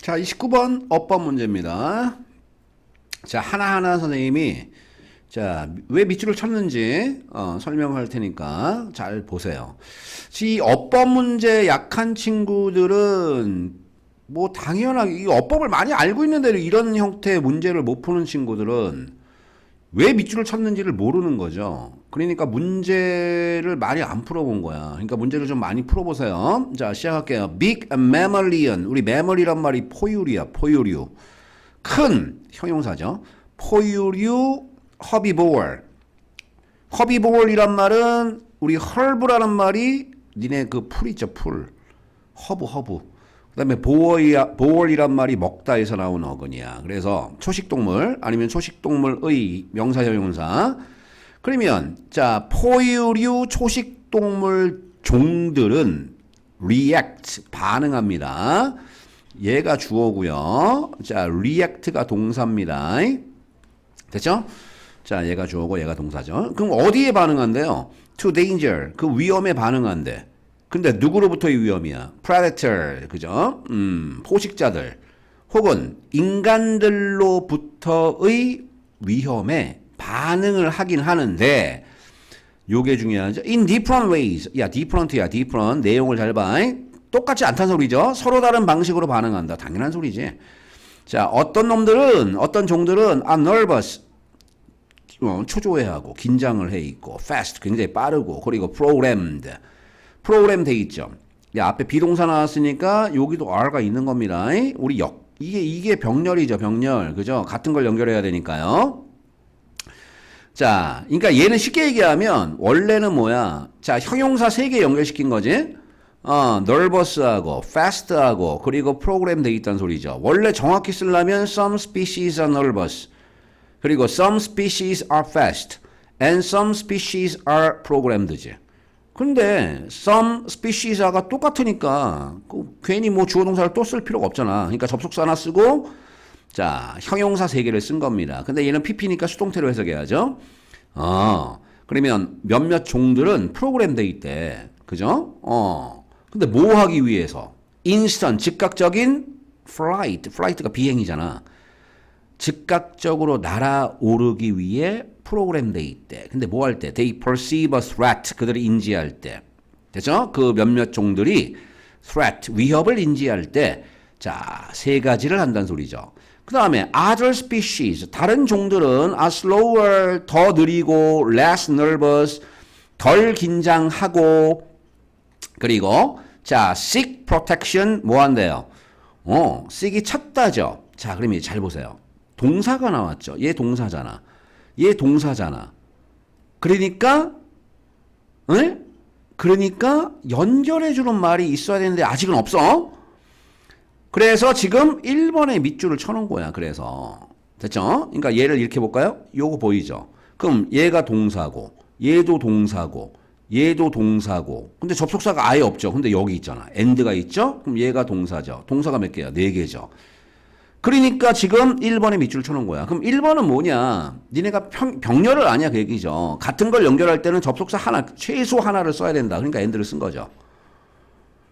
자, 29번 어법 문제입니다. 자, 하나하나 선생님이 자, 왜 밑줄을 쳤는지 설명할 테니까 잘 보세요. 이 어법 문제 약한 친구들은 뭐 당연하게 이 어법을 많이 알고 있는데도 이런 형태의 문제를 못 푸는 친구들은 왜 밑줄을 쳤는지를 모르는 거죠. 그러니까 문제를 많이 안 풀어본 거야. 그러니까 문제를 좀 많이 풀어보세요. 자, 시작할게요. Big mammalian. 우리 mammal이란 말이 포유류야. 포유류. 큰 형용사죠. 포유류 herbivore. herbivore이란 말은 우리 herб라는 말이 니네 그 풀 있죠. 풀. 허브. 그 다음에 보월이란 말이 먹다에서 나온 어근이야. 그래서 초식동물 아니면 초식동물의 명사형용사. 그러면 자, 포유류 초식동물 종들은 react 반응합니다. 얘가 주어고요. 자, react가 동사입니다. 됐죠? 자, 얘가 주어고 얘가 동사죠. 그럼 어디에 반응한대요? to danger 그 위험에 반응한대. 근데 누구로부터의 위험이야? predator, 그죠? 포식자들 혹은 인간들로부터의 위험에 반응을 하긴 하는데 요게 중요하죠. in different ways. 야, different야, different. 내용을 잘 봐. 똑같지 않다는 소리죠. 서로 다른 방식으로 반응한다. 당연한 소리지. 자, 어떤 종들은 are nervous. 초조해하고 긴장을 해 있고 fast, 굉장히 빠르고 그리고 programmed. 프로그램 돼 있죠. 야, 앞에 비동사 나왔으니까 여기도 R가 있는 겁니다. 우리 이게 병렬이죠, 병렬. 그죠? 같은 걸 연결해야 되니까요. 자, 그러니까 얘는 쉽게 얘기하면 원래는 뭐야? 자, 형용사 3개 연결시킨 거지. nervous하고 fast하고 그리고 프로그램 돼 있다는 소리죠. 원래 정확히 쓰려면 some species are nervous. 그리고 some species are fast and some species are programmed지. 근데 some species가 똑같으니까 괜히 뭐 주어 동사를 또 쓸 필요가 없잖아. 그러니까 접속사 하나 쓰고 자, 형용사 3개를 쓴 겁니다. 근데 얘는 PP니까 수동태로 해석해야죠. 그러면 몇몇 종들은 프로그램 돼 있대. 그죠? 근데 뭐 하기 위해서? instant 즉각적인 flight가 비행이잖아. 즉각적으로 날아오르기 위해 프로그램 돼 있대. 근데 뭐 할 때? They perceive a threat. 그들이 인지할 때. 됐죠? 그 몇몇 종들이 threat, 위협을 인지할 때 자, 3가지를 한다는 소리죠. 그 다음에 other species, 다른 종들은 are slower, 더 느리고 less nervous, 덜 긴장하고 그리고 자, seek protection 뭐 한대요? seek이 찾다죠. 자, 그럼 잘 보세요. 동사가 나왔죠. 얘 동사잖아. 그러니까 연결해주는 말이 있어야 되는데 아직은 없어. 그래서 지금 1번에 밑줄을 쳐놓은 거야. 그래서 됐죠? 그러니까 얘를 이렇게 볼까요? 요거 보이죠? 그럼 얘가 동사고 얘도 동사고 근데 접속사가 아예 없죠. 근데 여기 있잖아. and가 있죠? 그럼 얘가 동사죠. 동사가 몇 개야? 4개죠. 그러니까 지금 1번에 밑줄을 쳐놓은 거야. 그럼 1번은 뭐냐? 니네가 병렬을 아냐 그 얘기죠. 같은 걸 연결할 때는 접속사 하나, 최소 하나를 써야 된다. 그러니까 and를 쓴 거죠.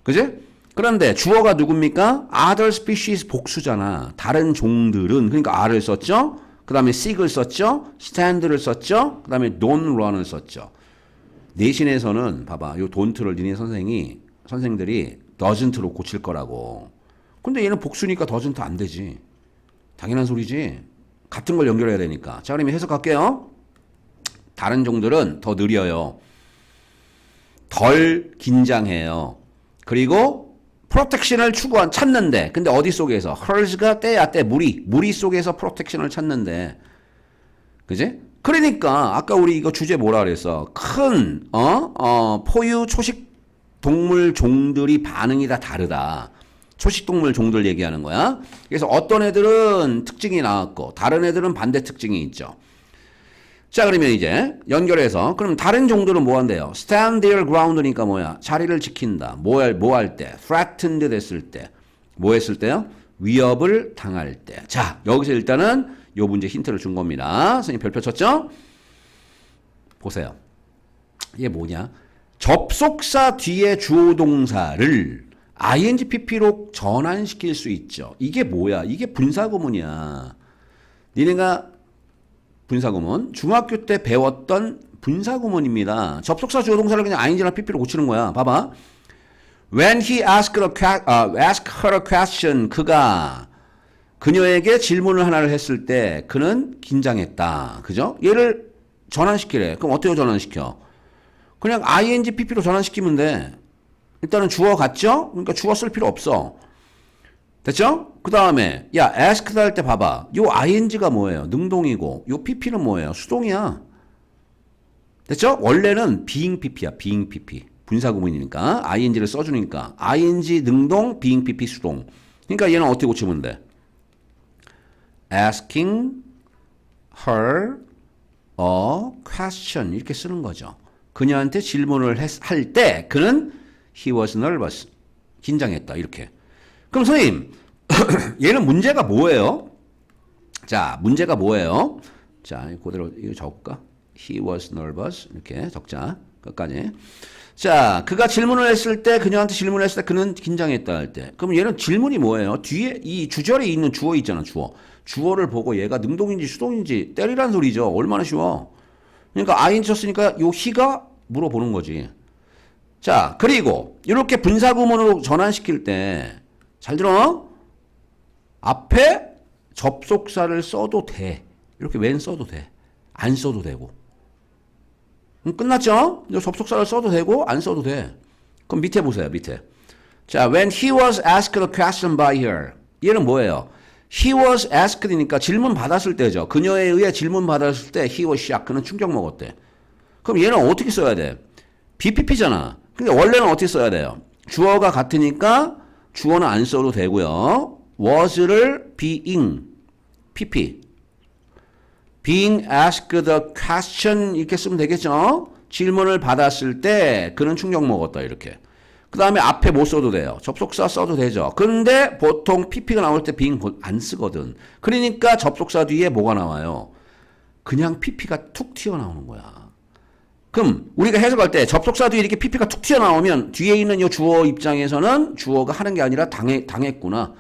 그지? 그런데 주어가 누굽니까? other species 복수잖아. 다른 종들은 그러니까 R을 썼죠. 그 다음에 seek을 썼죠. stand를 썼죠. 그 다음에 don't run을 썼죠. 내신에서는 봐봐. 요 don't를 니네 선생들이 doesn't로 고칠 거라고. 근데 얘는 복수니까 doesn't 안 되지. 당연한 소리지. 같은 걸 연결해야 되니까. 자, 그러면 해석할게요. 다른 종들은 더 느려요. 덜 긴장해요. 그리고 프로텍션을 찾는데 근데 어디 속에서? hers가 때야 때 무리 속에서 프로텍션을 찾는데 그지? 그러니까 아까 우리 이거 주제 뭐라 그랬어? 큰 포유 초식 동물 종들이 반응이 다 다르다. 초식동물 종들 얘기하는 거야. 그래서 어떤 애들은 특징이 나왔고 다른 애들은 반대 특징이 있죠. 자, 그러면 이제 연결해서 그럼 다른 종들은 뭐 한대요? stand their ground니까 뭐야? 자리를 지킨다. 뭐 할 때? threatened 됐을 때. 뭐 했을 때요? 위협을 당할 때. 자, 여기서 일단은 요 문제 힌트를 준 겁니다. 선생님 별표 쳤죠? 보세요. 이게 뭐냐? 접속사 뒤에 주어 동사를 ing pp로 전환시킬 수 있죠. 이게 뭐야? 이게 분사구문이야. 니네가 분사구문 중학교 때 배웠던 분사구문입니다. 접속사 주어 동사를 그냥 ing나 pp로 고치는 거야. 봐봐. When he asked her a question, 그녀에게 질문을 하나를 했을 때 그는 긴장했다. 그죠? 얘를 전환시키래. 그럼 어떻게 전환시켜? 그냥 ing pp로 전환시키면 돼. 일단은 주어 같죠? 그러니까 주어 쓸 필요 없어. 됐죠? 그 다음에 야 ask 할 때 봐봐. 요 ing가 뭐예요? 능동이고 요 pp는 뭐예요? 수동이야. 됐죠? 원래는 being pp야. being pp. 분사구문이니까 ing를 써주니까 ing 능동 being pp 수동. 그러니까 얘는 어떻게 고치면 돼? asking her a question 이렇게 쓰는 거죠. 그녀한테 질문을 할 때 그는 he was nervous 긴장했다 이렇게. 그럼 선생님 얘는 문제가 뭐예요? 자 문제가 뭐예요? 자 그대로 이거 적을까? he was nervous 이렇게 적자 끝까지. 자 그가 질문을 했을 때 그녀한테 질문을 했을 때 그는 긴장했다 할 때 그럼 얘는 질문이 뭐예요? 뒤에 이 주절에 있는 주어 있잖아. 주어를 보고 얘가 능동인지 수동인지 때리란 소리죠. 얼마나 쉬워. 그러니까 ing 쳤으니까 요 he가 물어보는 거지. 자 그리고 이렇게 분사구문으로 전환시킬 때 잘 들어. 앞에 접속사를 써도 돼. 이렇게 when 써도 돼. 안 써도 되고. 끝났죠? 접속사를 써도 되고 안 써도 돼. 그럼 밑에 보세요. 밑에. 자, when he was asked a question by her. 얘는 뭐예요? he was asked니까 질문 받았을 때죠. 그녀에 의해 질문 받았을 때 he was shocked. 그는 충격 먹었대. 그럼 얘는 어떻게 써야 돼? BPP잖아. 근데 원래는 어떻게 써야 돼요? 주어가 같으니까 주어는 안 써도 되고요. was를 being, PP. being asked the question 이렇게 쓰면 되겠죠? 질문을 받았을 때 그는 충격 먹었다 이렇게. 그 다음에 앞에 못 써도 돼요. 접속사 써도 되죠. 근데 보통 PP가 나올 때 being 안 쓰거든. 그러니까 접속사 뒤에 뭐가 나와요? 그냥 PP가 툭 튀어나오는 거야. 그럼 우리가 해석할 때 접속사 뒤에 이렇게 PP가 툭 튀어나오면 뒤에 있는 이 주어 입장에서는 주어가 하는 게 아니라 당했구나.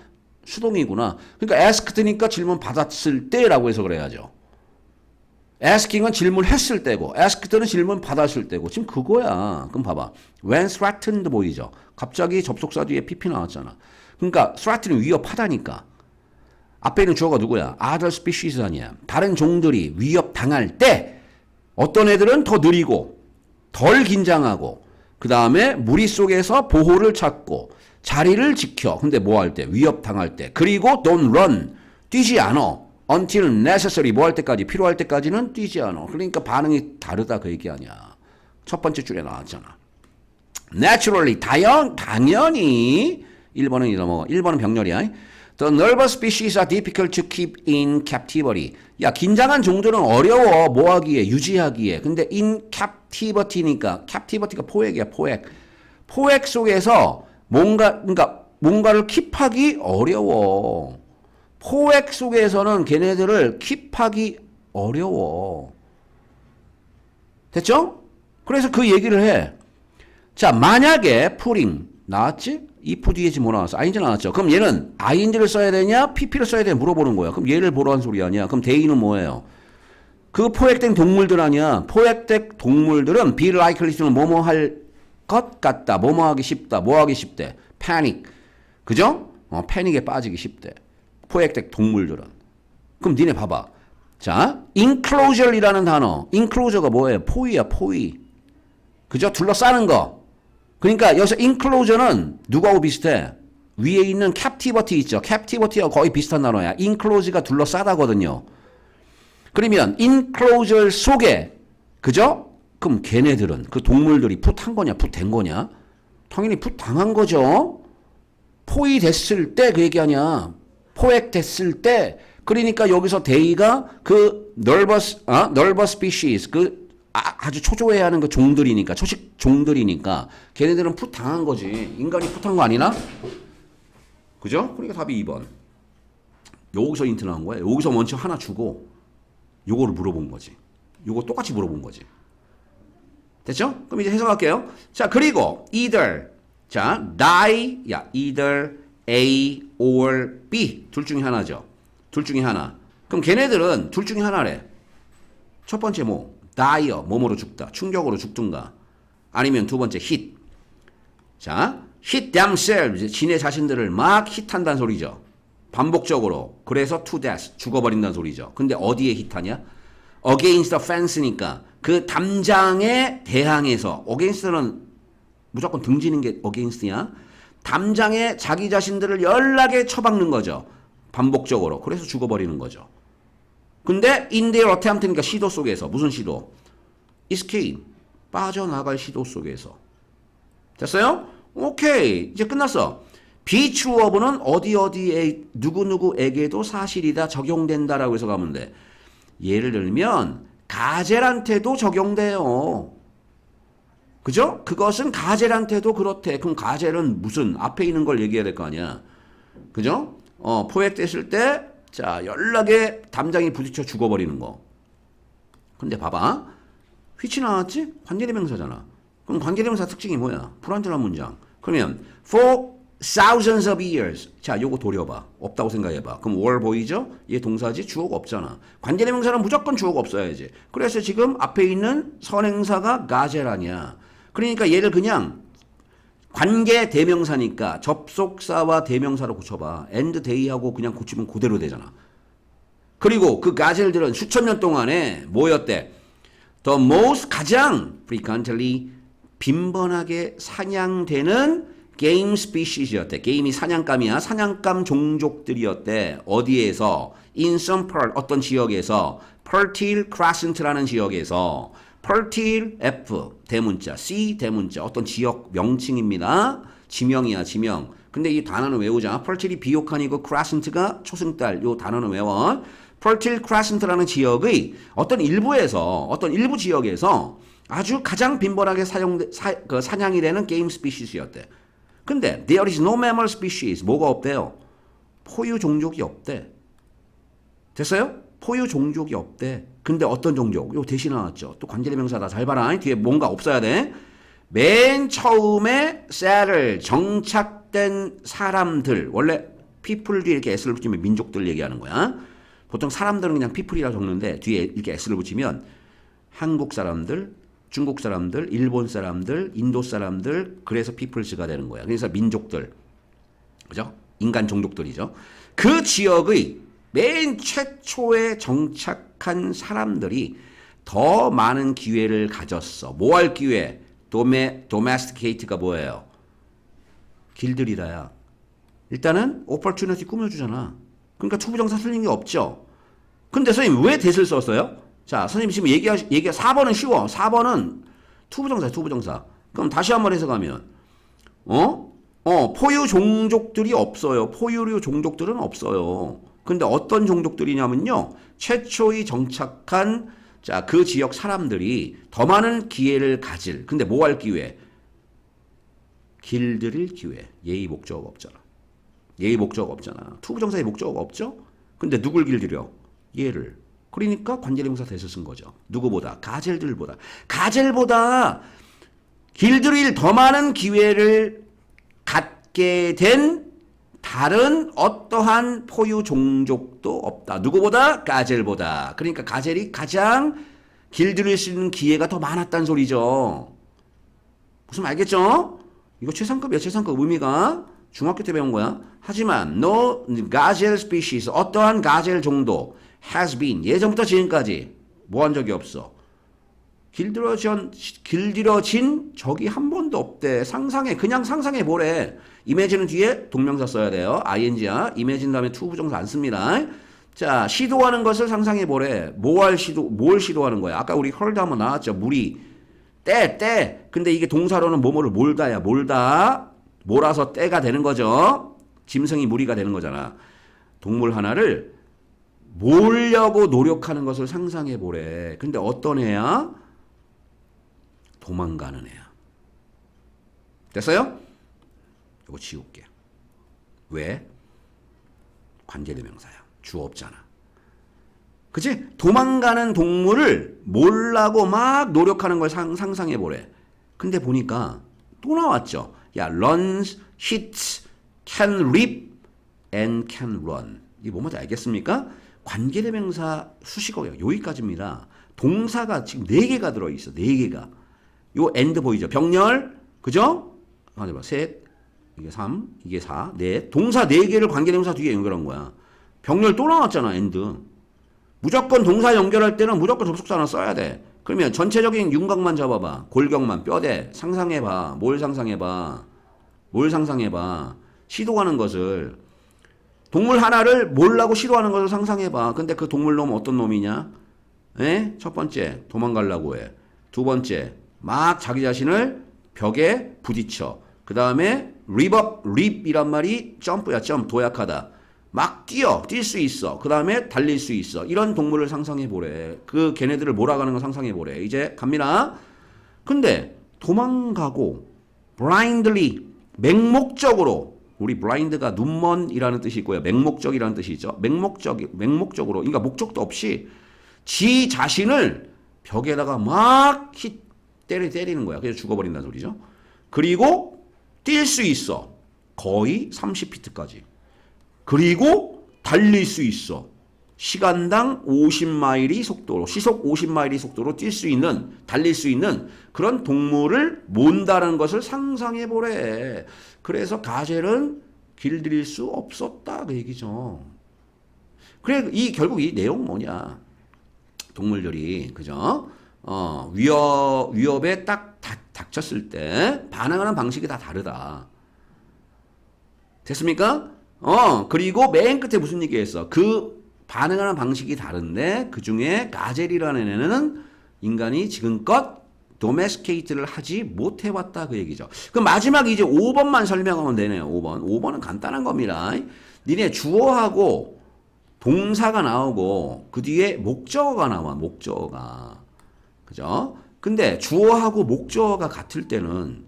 수동이구나. 그러니까 asked니까 질문 받았을 때라고 해석을 해야죠. asking은 질문했을 때고 asked는 질문 받았을 때고 지금 그거야. 그럼 봐봐. when threatened 보이죠. 갑자기 접속사 뒤에 pp 나왔잖아. 그러니까 threaten은 위협하다니까. 앞에 있는 주어가 누구야? other species 아니야. 다른 종들이 위협당할 때 어떤 애들은 더 느리고 덜 긴장하고 그 다음에 무리 속에서 보호를 찾고 자리를 지켜. 근데 뭐 할 때? 위협당할 때. 그리고 don't run. 뛰지 않아. until necessary. 뭐 할 때까지? 필요할 때까지는 뛰지 않아. 그러니까 반응이 다르다 그 얘기 아니야. 첫 번째 줄에 나왔잖아. naturally. 당연히 1번은 넘어가. 1번은 병렬이야. The nervous species are difficult to keep in captivity. 야, 긴장한 종들은 어려워. 뭐 하기에? 유지하기에. 근데 in captivity니까 captivity가 포획이야, 포획. 포획 속에서 뭔가를 킵하기 어려워. 포획 속에서는 걔네들을 킵하기 어려워. 됐죠? 그래서 그 얘기를 해. 자, 만약에 putting 나왔지? if 뒤에 지금 뭐 나왔어? ing 나왔죠? 그럼 얘는 ing를 써야 되냐? pp를 써야 되냐? 물어보는 거야. 그럼 얘를 보라는 소리 아니야. 그럼 they는 뭐예요? 그 포획된 동물들 아니야. 포획된 동물들은 be likely to는 뭐뭐 할 것 같다. 뭐뭐 하기 쉽다. 뭐 하기 쉽대? panic. 그죠? 패닉에 빠지기 쉽대. 포획된 동물들은. 그럼 니네 봐봐. 자, enclosure이라는 단어. enclosure가 뭐예요? 포위야, 포위. 그죠? 둘러싸는 거. 그러니까 여기서 enclosure는 누구하고 비슷해? 위에 있는 captivity 있죠. captivity와 거의 비슷한 단어야. enclosure가 둘러싸다거든요. 그러면 enclosure 속에 그죠? 그럼 걔네들은 그 동물들이 풋한 거냐 풋된 거냐? 당연히 풋당한 거죠. 포위됐을 때 그 얘기 아니야. 포획됐을 때. 그러니까 여기서 they가 그 nervous species 그 아주 초조해야 하는 그 종들이니까 초식 종들이니까 걔네들은 풋당한 거지. 인간이 풋한 거 아니나? 그죠? 그러니까 답이 2번. 여기서 인트 나온 거야. 여기서 먼저 하나 주고 요거를 물어본 거지. 요거 똑같이 물어본 거지. 됐죠? 그럼 이제 해석할게요. 자, 그리고 either 자, die, 야, either A or B. 둘 중에 하나죠. 둘 중에 하나. 그럼 걔네들은 둘 중에 하나래. 첫 번째 뭐, die어, 몸으로 죽다. 충격으로 죽든가. 아니면 두 번째, hit. 자, hit themselves. 지네 자신들을 막 hit한다는 소리죠. 반복적으로. 그래서 to death. 죽어버린다는 소리죠. 근데 어디에 hit하냐? against the fence니까 그 담장에 대항해서 against는 무조건 등지는 게 against냐? 담장에 자기 자신들을 연락에 처박는 거죠. 반복적으로. 그래서 죽어버리는 거죠. 근데 in their attempt니까 시도 속에서 무슨 시도? escape. 빠져나갈 시도 속에서. 됐어요? 오케이. 이제 끝났어. be true of는 어디에 누구누구에게도 사실이다 적용된다라고 해서 가면 돼. 예를 들면 가젤한테도 적용돼요. 그죠? 그것은 가젤한테도 그렇대. 그럼 가젤은 무슨 앞에 있는 걸 얘기해야 될 거 아니야. 그죠? 포획됐을 때 자, 연락에 담장이 부딪혀 죽어버리는 거. 근데 봐봐. which 나왔지? 관계대명사잖아. 그럼 관계대명사 특징이 뭐야? 불완전한 문장. 그러면 for thousands of years. 자, 요거 도려봐. 없다고 생각해봐. 그럼 were 보이죠? 얘 동사지? 주어가 없잖아. 관계대명사는 무조건 주어가 없어야지. 그래서 지금 앞에 있는 선행사가 가젤 아니야. 그러니까 얘를 그냥 관계대명사니까 접속사와 대명사로 고쳐봐. and they하고 그냥 고치면 그대로 되잖아. 그리고 그 가젤들은 수천 년 동안에 뭐였대? The most 가장 frequently 빈번하게 사냥되는 게임 스피시즈였대. 게임이 사냥감이야. 사냥감 종족들이었대. 어디에서? In some part, 어떤 지역에서. Fertile Crescent라는 지역에서. Fertile F 대문자, C 대문자. 어떤 지역 명칭입니다. 지명이야, 지명. 근데 이 단어는 외우자. Fertile이 비옥한이고 Crescent가 초승달. 요 단어는 외워. Fertile Crescent라는 지역의 어떤 일부 지역에서 아주 가장 빈번하게 사냥이 되는 게임 스피시스였대. 근데 there is no mammal species. 뭐가 없대요? 포유 종족이 없대. 됐어요? 포유 종족이 없대. 근데 어떤 종족? 요 대신 나왔죠. 또 관계대명사다. 잘 봐라. 뒤에 뭔가 없어야 돼. 맨 처음에 셀을 정착된 사람들. 원래 people 뒤에 이렇게 s를 붙이면 민족들 얘기하는 거야. 보통 사람들은 그냥 people이라고 적는데 뒤에 이렇게 s를 붙이면 한국 사람들, 중국 사람들, 일본 사람들, 인도 사람들, 그래서 peoples가 되는 거야. 그래서 민족들, 그죠? 인간 종족들이죠. 그 지역의 맨 최초에 정착한 사람들이 더 많은 기회를 가졌어. 뭐 할 기회? domesticate가 뭐예요? 길들이다야. 일단은 opportunity 꾸며주잖아. 그러니까 투부정사 틀린 게 없죠. 근데 선생님 왜 that을 썼어요? 자, 선생님 지금 4번은 쉬워. 4번은 투부정사. 그럼 다시 한번 해석하면, 포유 종족들이 없어요. 포유류 종족들은 없어요. 근데 어떤 종족들이냐면요. 최초의 정착한, 자, 그 지역 사람들이 더 많은 기회를 가질. 근데 뭐 할 기회? 길들일 기회. 예의 목적어가 없잖아. 예의 목적어가 없잖아. 투부정사의 목적어가 없죠? 근데 누굴 길들여? 얘를. 그러니까 관계대명사 that을 쓴 거죠. 누구보다? 가젤들보다. 가젤보다 길들일 더 많은 기회를 갖게 된 다른 어떠한 포유 종족도 없다. 누구보다? 가젤보다. 그러니까 가젤이 가장 길들일 수 있는 기회가 더 많았다는 소리죠. 무슨 말 알겠죠? 이거 최상급이야. 최상급 의미가. 중학교 때 배운 거야. 하지만 no gazelle species, 어떠한 가젤 종도 has been, 예전부터 지금까지 뭐 한 적이 없어. 길들여진 적이 한 번도 없대. 상상해. 그냥 상상해 보래. imagine은 뒤에 동명사 써야 돼요. ing야. imagine 다음에 to 부정사 안 씁니다. 자, 시도하는 것을 상상해 보래. 뭘 시도하는 거야? 아까 우리 heard 한번 나왔죠. 물이. 때. 근데 이게 동사로는 뭐뭐를 몰다야. 몰아서 때가 되는 거죠. 짐승이 무리가 되는 거잖아. 동물 하나를 몰려고 노력하는 것을 상상해 보래. 근데 어떤 애야? 도망가는 애야. 됐어요? 이거 지울게. 왜? 관계대명사야. 주어 없잖아. 그치? 도망가는 동물을 몰라고 막 노력하는 걸 상상해 보래. 근데 보니까 또 나왔죠. 야, runs, hits, can leap, and can run. 이게 뭐뭐지 알겠습니까? 관계대명사 수식어예요. 여기까지입니다. 동사가 지금 4개가 들어있어. 4개가. 요 and 보이죠? 병렬, 그죠? 하나 봐. 셋, 이게 3, 이게 4, 넷. 동사 4개를 관계대명사 뒤에 연결한 거야. 병렬 또 나왔잖아, and. 무조건 동사 연결할 때는 무조건 접속사 하나 써야 돼. 그러면 전체적인 윤곽만 잡아봐. 골격만, 뼈대. 상상해봐. 뭘 상상해봐. 뭘 상상해봐. 시도하는 것을. 동물 하나를 몰라고 시도하는 것을 상상해봐. 근데 그 동물 놈은 어떤 놈이냐? 에? 첫 번째, 도망가려고 해. 두 번째, 막 자기 자신을 벽에 부딪혀. 그 다음에 립이란 말이 점프야, 점프, 도약하다. 막 뛸 수 있어. 그 다음에 달릴 수 있어. 이런 동물을 상상해 보래. 그 걔네들을 몰아가는 거 상상해 보래. 이제 갑니다. 근데 도망가고 blindly 맹목적으로 우리 blind가 눈먼이라는 뜻이 있고요. 맹목적이라는 뜻이 있죠. 맹목적으로 그러니까 목적도 없이 지 자신을 벽에다가 막 때리는 거야. 그래서 죽어버린다는 소리죠. 그리고 뛸 수 있어. 거의 30피트까지. 그리고 달릴 수 있어. 시간당 50마일이 속도로, 시속 50마일이 속도로 뛸 수 있는, 달릴 수 있는 그런 동물을 몬다는 것을 상상해 보래. 그래서 가젤은 길들일 수 없었다 그 얘기죠. 그래 결국 이 내용 뭐냐? 동물들이 그죠? 위협에 딱 닥쳤을 때 반응하는 방식이 다 다르다. 됐습니까? 그리고 맨 끝에 무슨 얘기했어? 그 반응하는 방식이 다른데 그 중에 가젤이라는 애는 인간이 지금껏 도메스케이트를 하지 못해왔다 그 얘기죠. 그 마지막 이제 5번만 설명하면 되네요. 5번. 5번은 간단한 겁니다. 니네 주어하고 동사가 나오고 그 뒤에 목적어가 나와. 목적어가. 그죠? 근데 주어하고 목적어가 같을 때는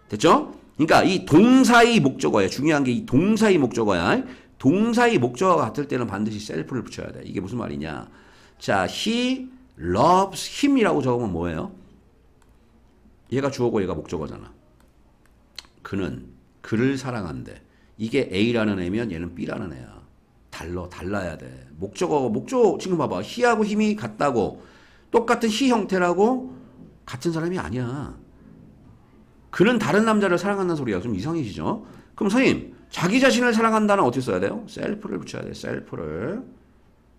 됐죠? 그러니까 이 동사의 목적어야. 중요한 게 이 동사의 목적어야. 동사의 목적어가 같을 때는 반드시 셀프를 붙여야 돼. 이게 무슨 말이냐? 자, he loves him이라고 적으면 뭐예요? 얘가 주어고 얘가 목적어잖아. 그는 그를 사랑한대. 이게 A라는 애면 얘는 B라는 애야. 달라야 돼. 목적 지금 봐봐. he하고 him이 같다고 똑같은 he 형태라고 같은 사람이 아니야. 그는 다른 남자를 사랑한다는 소리야. 좀 이상해지죠? 그럼 선생님, 자기 자신을 사랑한다는 어떻게 써야 돼요? 셀프를 붙여야 돼. 셀프를.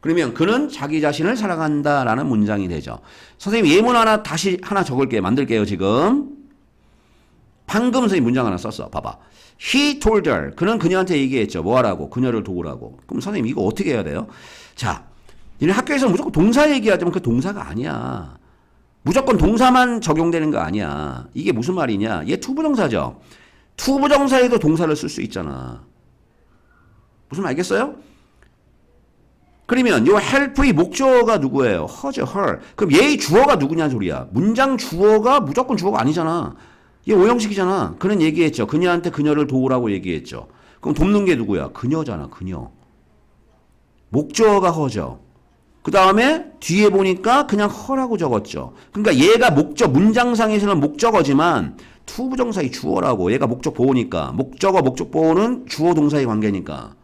그러면 그는 자기 자신을 사랑한다라는 문장이 되죠. 선생님 예문 다시 하나 적을게요. 만들게요 지금. 방금 선생님 문장 하나 썼어. 봐봐. He told her. 그는 그녀한테 얘기했죠. 뭐 하라고? 그녀를 도우라고. 그럼 선생님 이거 어떻게 해야 돼요? 자, 니네 학교에서 무조건 동사 얘기하자면 그 동사가 아니야. 무조건 동사만 적용되는 거 아니야. 이게 무슨 말이냐? 얘 투부정사죠. 투부정사에도 동사를 쓸 수 있잖아. 무슨 말 알겠어요? 그러면 요 help의 목적어가 누구예요? her죠, her. 그럼 얘의 주어가 누구냐는 소리야. 문장 주어가 무조건 주어가 아니잖아. 얘 오형식이잖아. 그는 얘기했죠. 그녀한테 그녀를 도우라고 얘기했죠. 그럼 돕는 게 누구야? 그녀잖아, 그녀. 목적어가 her죠. 그 다음에 뒤에 보니까 그냥 her라고 적었죠. 그러니까 얘가 문장상에서는 목적어지만 투부정사의 주어라고. 얘가 목적 보호니까. 목적어, 목적 보호는 주어 동사의 관계니까.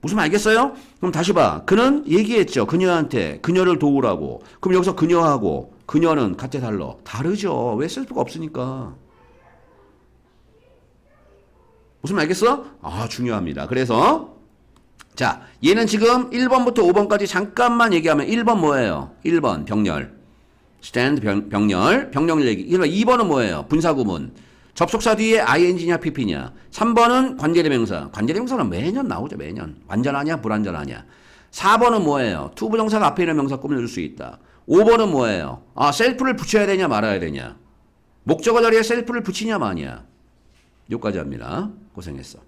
무슨 말 알겠어요? 그럼 다시 봐. 그는 얘기했죠. 그녀한테 그녀를 도우라고. 그럼 여기서 그녀하고 그녀는 같아 달러. 다르죠. 왜 셀프가 없으니까. 무슨 말 알겠어? 중요합니다. 그래서 자, 얘는 지금 1번부터 5번까지 잠깐만 얘기하면 1번 뭐예요? 1번 병렬. stand 병렬 얘기. 2번은 뭐예요? 분사구문. 접속사 뒤에 ing냐 pp냐. 3번은 관계대명사. 관계대명사는 매년 나오죠. 매년. 완전하냐 불완전하냐. 4번은 뭐예요? 투부정사가 앞에 있는 명사 꾸며줄 수 있다. 5번은 뭐예요? 셀프를 붙여야 되냐 말아야 되냐. 목적어 자리에 셀프를 붙이냐 마냐. 여기까지 합니다. 고생했어.